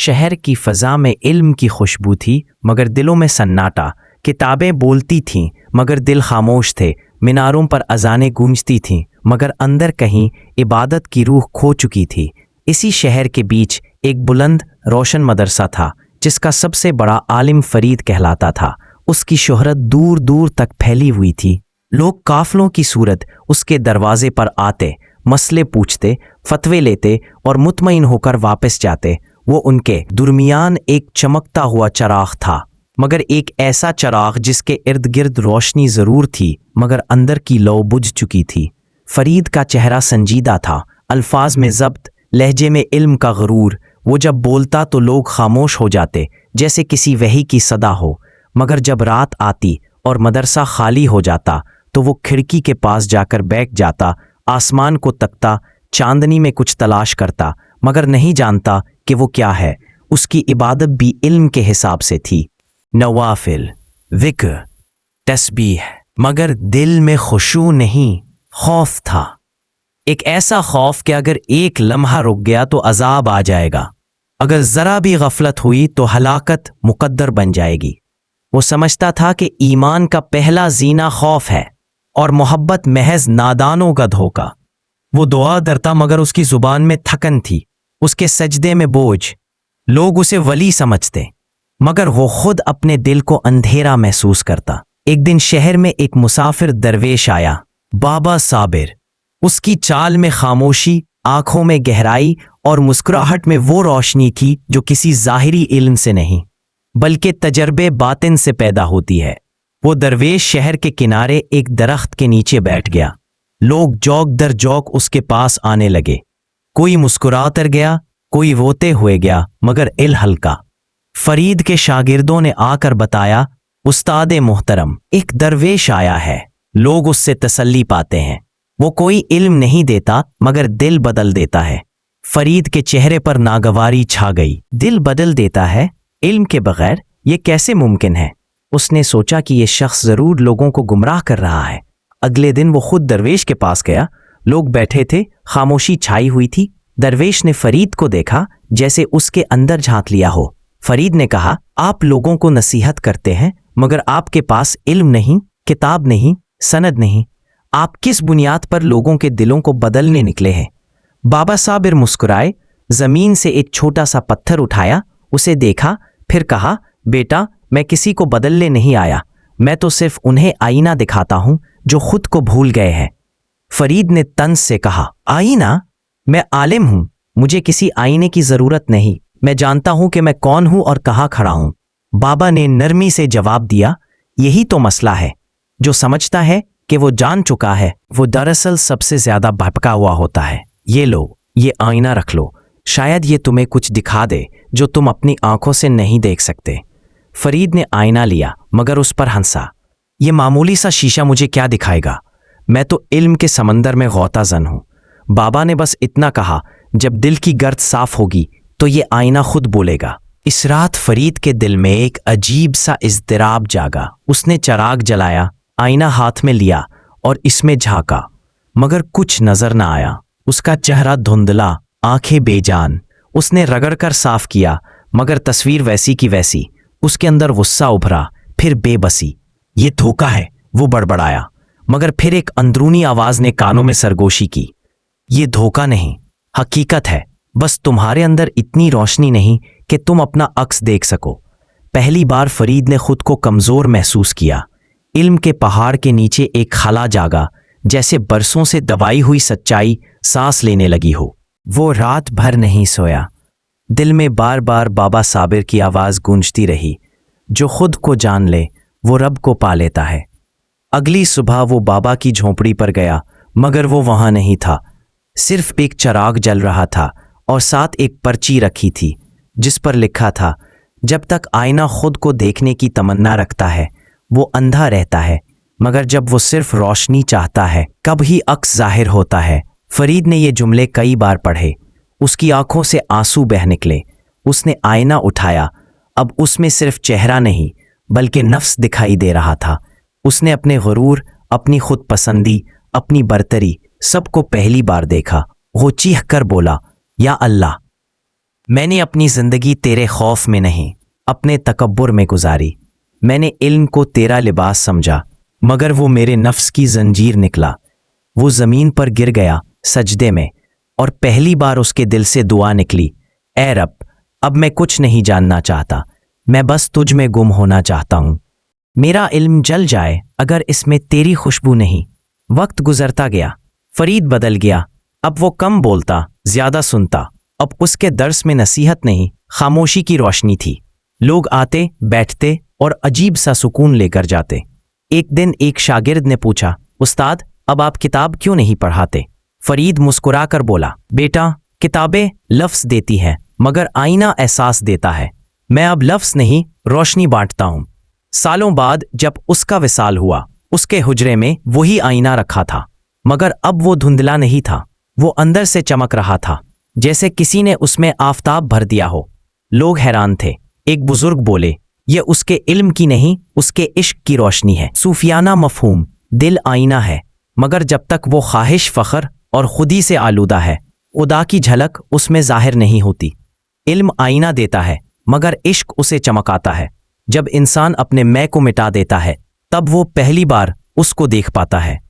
शहर की फ़ज़ा में इल्म की खुशबू थी मगर दिलों में सन्नाटा। किताबें बोलती थीं मगर दिल खामोश थे। मीनारों पर अज़ानें गूंजती थीं मगर अंदर कहीं इबादत की रूह खो चुकी थी। इसी शहर के बीच एक बुलंद रोशन मदरसा था जिसका सबसे बड़ा आलिम फरीद कहलाता था। उसकी शोहरत दूर दूर तक फैली हुई थी। लोग काफ़िलों की सूरत उसके दरवाजे पर आते, मसले पूछते, फतवे लेते और मुतमईन होकर वापस जाते। वो उनके दरमियान एक चमकता हुआ चराग था, मगर एक ऐसा चराग जिसके इर्द गिर्द रोशनी ज़रूर थी मगर अंदर की लौ बुझ चुकी थी। फरीद का चेहरा संजीदा था, अल्फाज में ज़ब्त, लहजे में इल्म का गरूर। वो जब बोलता तो लोग खामोश हो जाते जैसे किसी वही की सदा हो। मगर जब रात आती और मदरसा खाली हो जाता तो वो खिड़की के पास जाकर बैठ जाता, आसमान को तकता, चांदनी में कुछ तलाश करता मगर नहीं जानता कि वो क्या है। उसकी इबादत भी इल्म के हिसाब से थी, नवाफिल, विक्र, तस्बीह, मगर दिल में खुशू नहीं, खौफ था। एक ऐसा खौफ कि अगर एक लम्हा रुक गया तो अजाब आ जाएगा, अगर ज़रा भी गफलत हुई तो हलाकत मुकद्दर बन जाएगी। वो समझता था कि ईमान का पहला जीना खौफ है और मोहब्बत महज नादानों का धोखा। वो दुआ करता मगर उसकी जुबान में थकन थी, उसके सजदे में बोझ। लोग उसे वली समझते मगर वो खुद अपने दिल को अंधेरा महसूस करता। एक दिन शहर में एक मुसाफिर दरवेश आया, बाबा साबिर। उसकी चाल में खामोशी, आंखों में गहराई और मुस्कुराहट में वो रोशनी थी जो किसी ज़ाहिरी इल्म से नहीं बल्कि तजर्बे बातिन से पैदा होती है। वो दरवेश शहर के किनारे एक दरख्त के नीचे बैठ गया। लोग जौक दर जौक उसके पास आने लगे। कोई मुस्कुरा कर गया, कोई रोते हुए गया, मगर इल हल्का। फरीद के शागिर्दों ने आकर बताया, उस्ताद मोहतरम, एक दरवेश आया है। लोग उससे तसल्ली पाते हैं। वो कोई इल्म नहीं देता मगर दिल बदल देता है। फरीद के चेहरे पर नागवारी छा गई। दिल बदल देता है? इल्म के बगैर ये कैसे मुमकिन है? उसने सोचा कि ये शख्स जरूर लोगों को गुमराह कर रहा है। अगले दिन वो खुद दरवेश के पास गया। लोग बैठे थे, खामोशी छाई हुई थी। दरवेश ने फरीद को देखा जैसे उसके अंदर झांक लिया हो। फरीद ने कहा, आप लोगों को नसीहत करते हैं मगर आपके पास इल्म नहीं, किताब नहीं, सनद नहीं। आप किस बुनियाद पर लोगों के दिलों को बदलने निकले हैं? बाबा साबिर मुस्कुराए, जमीन से एक छोटा सा पत्थर उठाया, उसे देखा, फिर कहा, बेटा, मैं किसी को बदलने नहीं आया, मैं तो सिर्फ उन्हें आईना दिखाता हूं जो खुद को भूल गए हैं। फरीद ने तंज से कहा, आईना? मैं आलिम हूं, मुझे किसी आईने की जरूरत नहीं। मैं जानता हूं कि मैं कौन हूं और कहां खड़ा हूं। बाबा ने नरमी से जवाब दिया, यही तो मसला है। जो समझता है कि वो जान चुका है, वो दरअसल सबसे ज्यादा भटका हुआ होता है। ये लो, ये आईना रख लो, शायद ये तुम्हें कुछ दिखा दे जो तुम अपनी आंखों से नहीं देख सकते। फरीद ने आईना लिया मगर उस पर हंसा। ये मामूली सा शीशा मुझे क्या दिखाएगा? मैं तो इल्म के समंदर में गौताजन हूं। बाबा ने बस इतना कहा, जब दिल की गर्द साफ होगी तो ये आईना खुद बोलेगा। इस रात फरीद के दिल में एक अजीब सा इज़्तिराब जागा। उसने चराग जलाया, आईना हाथ में लिया और इसमें झांका, मगर कुछ नजर न आया। उसका चेहरा धुंधला, आंखें बेजान। उसने रगड़कर साफ किया मगर तस्वीर वैसी की वैसी। उसके अंदर गुस्सा उभरा, फिर बेबसी। ये धोखा है, वो बड़बड़ाया, मगर फिर एक अंदरूनी आवाज ने कानों में सरगोशी की, ये धोखा नहीं, हकीकत है। बस तुम्हारे अंदर इतनी रोशनी नहीं कि तुम अपना अक्स देख सको। पहली बार फरीद ने खुद को कमजोर महसूस किया। इल्म के पहाड़ के नीचे एक खला जागा, जैसे बरसों से दबाई हुई सच्चाई सांस लेने लगी हो। वो रात भर नहीं सोया। दिल में बार बार बाबा साबिर की आवाज गूंजती रही, जो खुद को जान ले वो रब को पा लेता है। अगली सुबह वो बाबा की झोंपड़ी पर गया, मगर वो वहां नहीं था। सिर्फ एक चराग जल रहा था और साथ एक पर्ची रखी थी जिस पर लिखा था, जब तक आईना खुद को देखने की तमन्ना रखता है वो अंधा रहता है, मगर जब वो सिर्फ रोशनी चाहता है कभी अक्स जाहिर होता है। फरीद ने ये जुमले कई बार पढ़े। उसकी आंखों से आंसू बह निकले। उसने आईना उठाया। अब उसमें सिर्फ चेहरा नहीं बल्कि नफ्स दिखाई दे रहा था। उसने अपने गुरूर, अपनी खुद पसंदी, अपनी बरतरी सबको पहली बार देखा। वो चीख कर बोला, या अल्लाह, मैंने अपनी जिंदगी तेरे खौफ में नहीं अपने तकब्बुर में गुजारी। मैंने इल्म को तेरा लिबास समझा मगर वो मेरे नफ्स की जंजीर निकला। वो जमीन पर गिर गया सजदे में और पहली बार उसके दिल से दुआ निकली, ऐ रब अब मैं कुछ नहीं जानना चाहता, मैं बस तुझ में गुम होना चाहता हूँ। मेरा इल्म जल जाए अगर इसमें तेरी खुशबू नहीं। वक्त गुजरता गया, फरीद बदल गया। अब वो कम बोलता ज्यादा सुनता। अब उसके दर्स में नसीहत नहीं खामोशी की रोशनी थी। लोग आते बैठते और अजीब सा सुकून लेकर जाते। एक दिन एक शागिर्द ने पूछा, उस्ताद अब आप किताब क्यों नहीं पढ़ाते? फरीद मुस्कुराकर बोला, बेटा किताबें लफ्ज देती हैं मगर आईना एहसास देता है। मैं अब लफ्ज नहीं रोशनी बांटता हूं। सालों बाद जब उसका विसाल हुआ उसके हुजरे में वही आईना रखा था मगर अब वो धुंधला नहीं था, वो अंदर से चमक रहा था जैसे किसी ने उसमें आफताब भर दिया हो। लोग हैरान थे। एक बुजुर्ग बोले, ये उसके इल्म की नहीं उसके इश्क की रोशनी है। सूफियाना मफहूम, दिल आईना है मगर जब तक वो ख्वाहिश फख्र और खुदी से आलूदा है खुदा की झलक उसमें जाहिर नहीं होती। इल्म आईना देता है मगर इश्क उसे चमकाता है। जब इंसान अपने मैं को मिटा देता है तब वो पहली बार उसको देख पाता है।